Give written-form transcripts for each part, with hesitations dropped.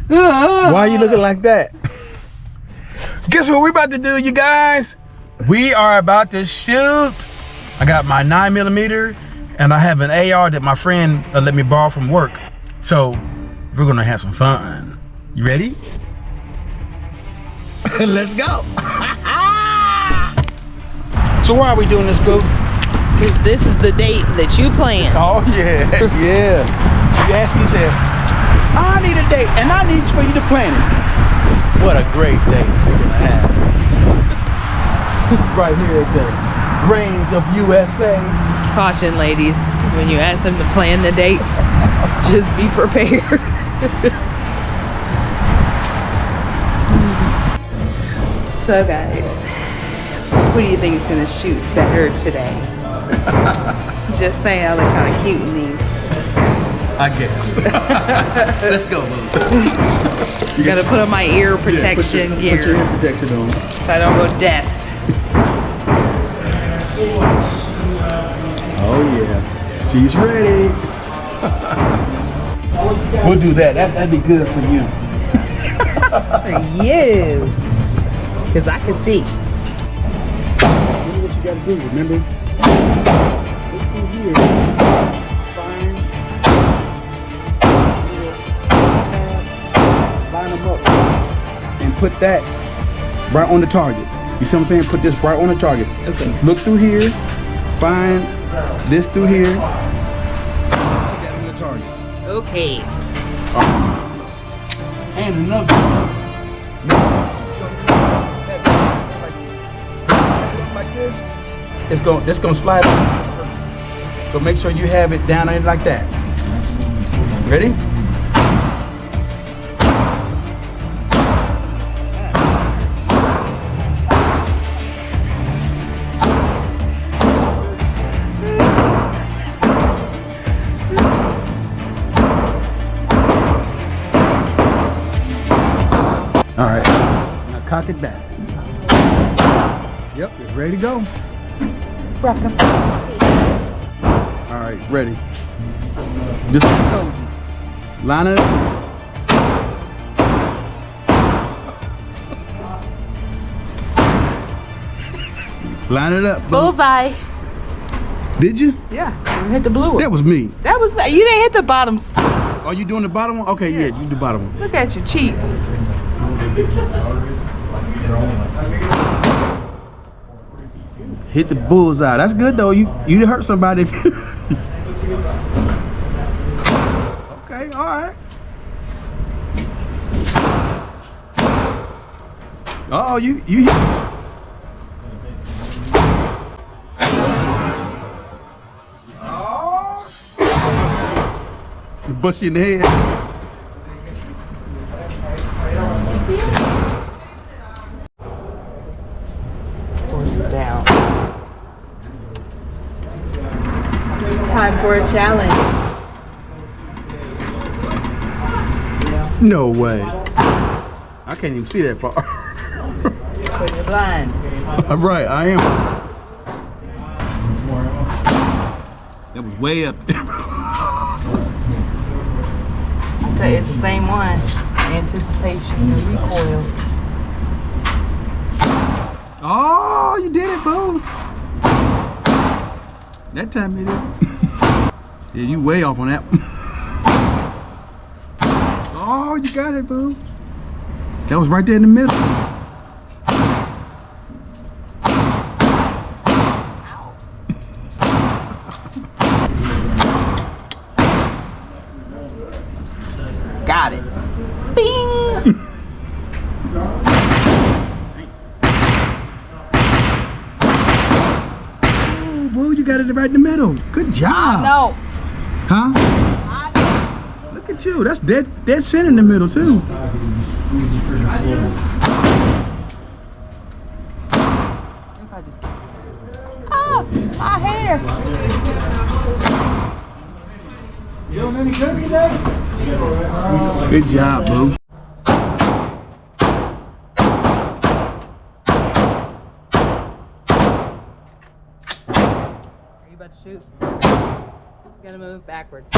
Why are you looking like that? Guess what we about to do, you guys? We are about to shoot. I got my 9mm and I have an AR that my friend let me borrow from work. So we're gonna have some fun. You ready? Let's go. So why are we doing this, boo? Because this is the date that you planned. Oh yeah, yeah. You asked me, said, I need a date and I need for you to plan it. What a great date we're gonna have. Right here at the Grange of USA. Caution, ladies, when you ask them to plan the date, just be prepared. So guys, who do you think is gonna shoot better today? Just saying, I look kind of cute in these. I guess. Let's go, boo. You gotta put on my ear protection gear. Put your ear protection on. So I don't go deaf. Oh yeah, she's ready. We'll do that. That'd be good for you. For you. Because I can see. Remember what you gotta do, remember? Look through here. Line them up. And put that right on the target. You see what I'm saying? Put this right on the target. Okay. Look through here. Find this through here. Put that on the target. Okay. And another one. Like this. It's gonna slide on. So make sure you have it down in like that. Ready? All right, now cock it back. Yep, it's ready to go. All right, ready. Just like I told you. Line it up. Line it up. Bullseye. Did you? Yeah, you hit the blue one. That was me. That was, you didn't hit the bottoms. Are you doing the bottom one? Okay, yeah, you do the bottom one. Look at you, cheat. Hit the bullseye. That's good though. You hurt somebody. If you okay, all right. Oh, you hit. Oh. Bust you in the head. Down. It's time for a challenge. No way. I can't even see that far. Because you're blind. I'm right, I am. That was way up there. I tell you, it's the same one. Anticipation, the recoil. Oh, you did it, boo. That time you did it. Yeah, you way off on that. Oh, you got it, boo. That was right there in the middle. Got it. Bing! Oh, boo, you got it right in the middle. Good job. No. Huh? Look at you. That's dead center in the middle, too. Oh, my hair. You doing any good today? Good job, boo. Are you about to shoot? You gotta move backwards.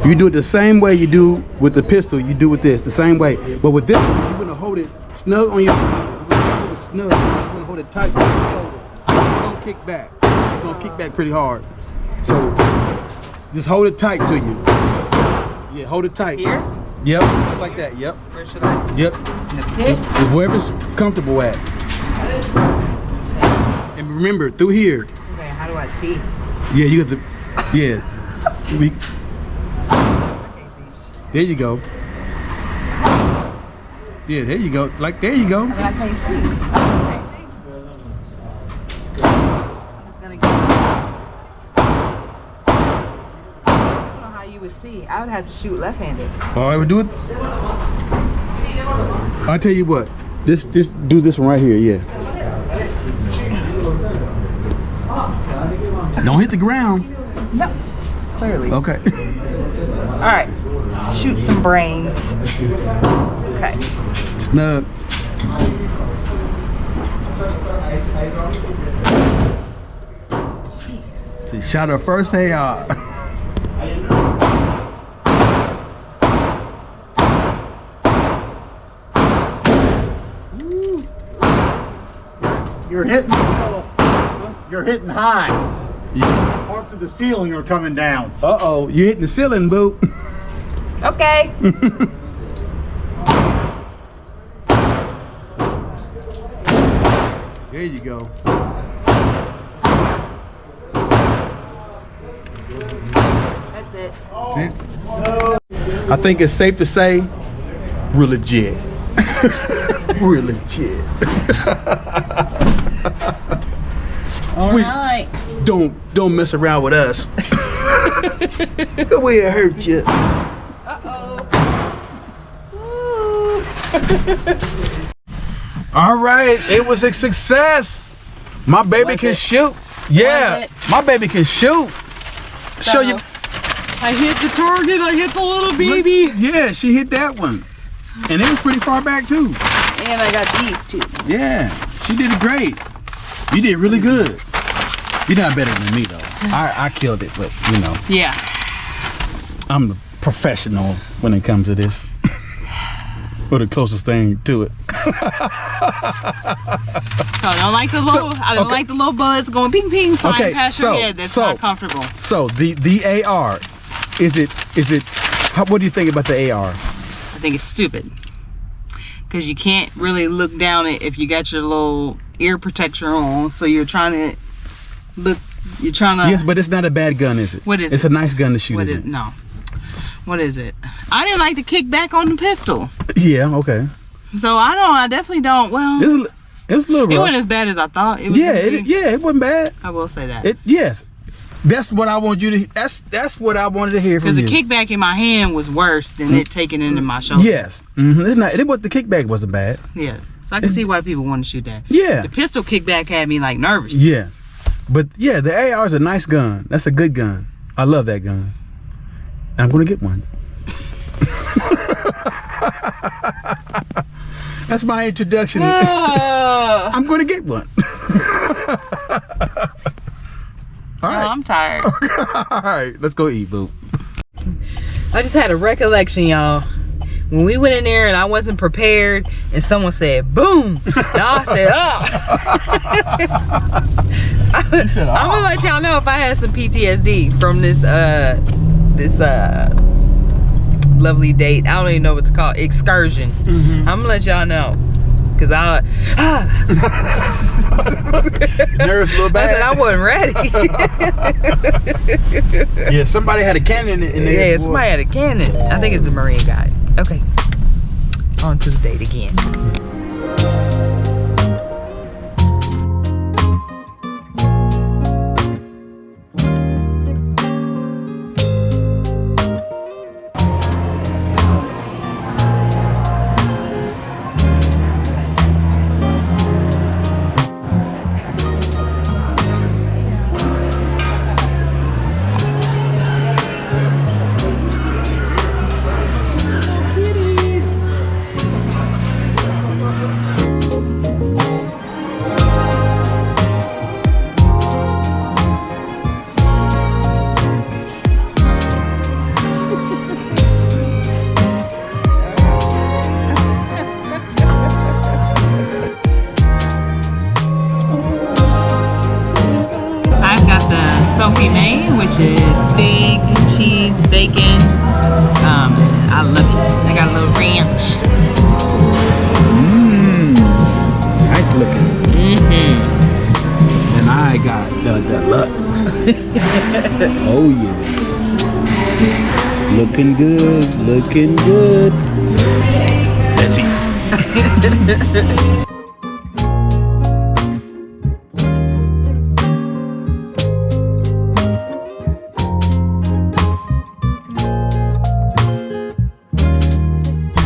You do it the same way you do with the pistol. You do with this the same way. But with this, you're gonna hold it snug on your. You're gonna hold it snug. You're gonna hold it tight on your shoulder. It's gonna kick back. It's gonna kick back pretty hard. So just hold it tight to you. Yeah, hold it tight. Here? Yep, just like that. Yep. Where should I? Yep. In the pit? Wherever's comfortable at. And remember, through here. Okay, how do I see? Yeah, you have to. Yeah. There you go. Yeah, there you go. Like, there you go. I can't see. I can't see. I'm just gonna get. I don't know how you would see. I would have to shoot left-handed. All right, we'll do it. I'll tell you what. Just do this one right here. Yeah. Don't hit the ground. No, clearly. Okay. All right, shoot some brains. Okay. Snug. She shot her first AR. You're hitting. You're hitting high. Parts of the ceiling are coming down. Uh-oh, you're hitting the ceiling, boo. Okay. There you go. That's it. That's it. I think it's safe to say we're legit. We're legit. All right. Don't mess around with us. The way it hurt you. All right, it was a success. My baby can shoot. Yeah, my baby can shoot. Show you. I hit the target. I hit the little baby. Yeah, she hit that one, and it was pretty far back too. And I got these two. Yeah, she did great. You did really good. You're not better than me though. I killed it, but you know. Yeah. I'm the professional when it comes to this. Or the closest thing to it. So I don't like the little. I don't like the little bullets going ping ping flying past your head. That's not comfortable. So the AR, is it? What do you think about the AR? I think it's stupid because you can't really look down it if you got your little ear protector on. So you're trying to look. You're trying to. Yes, but it's not a bad gun, is it? What is it? It's a nice gun to shoot What it is in. no? What is it? I didn't like the kickback on the pistol. Yeah. Okay. So I definitely don't. Well, It's a little rough. it wasn't as bad as I thought. It was it wasn't bad. I will say that. Yes. That's what I want you to. That's what I wanted to hear from you. Because the kickback in my hand was worse than it taking into my shoulder. Yes. It's not. The kickback wasn't bad. Yeah. So I can see why people want to shoot that. Yeah. The pistol kickback had me like nervous. Yes. But yeah, the AR is a nice gun. That's a good gun. I love that gun. I'm gonna get one. That's my introduction. I'm gonna get one. All right. I'm tired. All right, let's go eat, boo. I just had a recollection, y'all. When we went in there and I wasn't prepared and someone said, boom. And I said, I'm gonna let y'all know if I had some PTSD from this lovely date. I don't even know what to call it. Excursion. I'm gonna let y'all know. Cause nervous a little bad. I said I wasn't ready. Yeah, somebody had a cannon in there. Yeah, somebody had a cannon. I think it's the Marine guy. Okay. On to the date again. I love it. I got a little ranch. Nice looking. And I got the deluxe. Oh yeah. Looking good, looking good. Let's eat.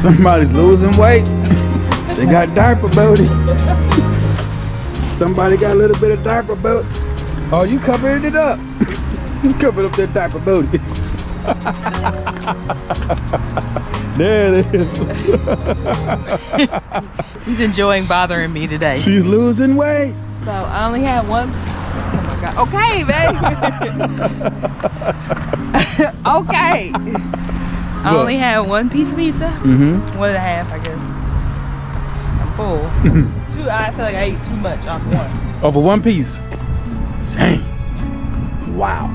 Somebody's losing weight. They got diaper booty. Somebody got a little bit of diaper booty. Oh, you covered it up. You covered up that diaper booty. There it is. He's enjoying bothering me today. She's losing weight. So I only had one. Oh my God. Okay, babe. Okay. I only had one piece of pizza. Mm-hmm. 1.5, I guess. I'm full. Two. I feel like I ate too much off one. Over one piece. Dang. Wow.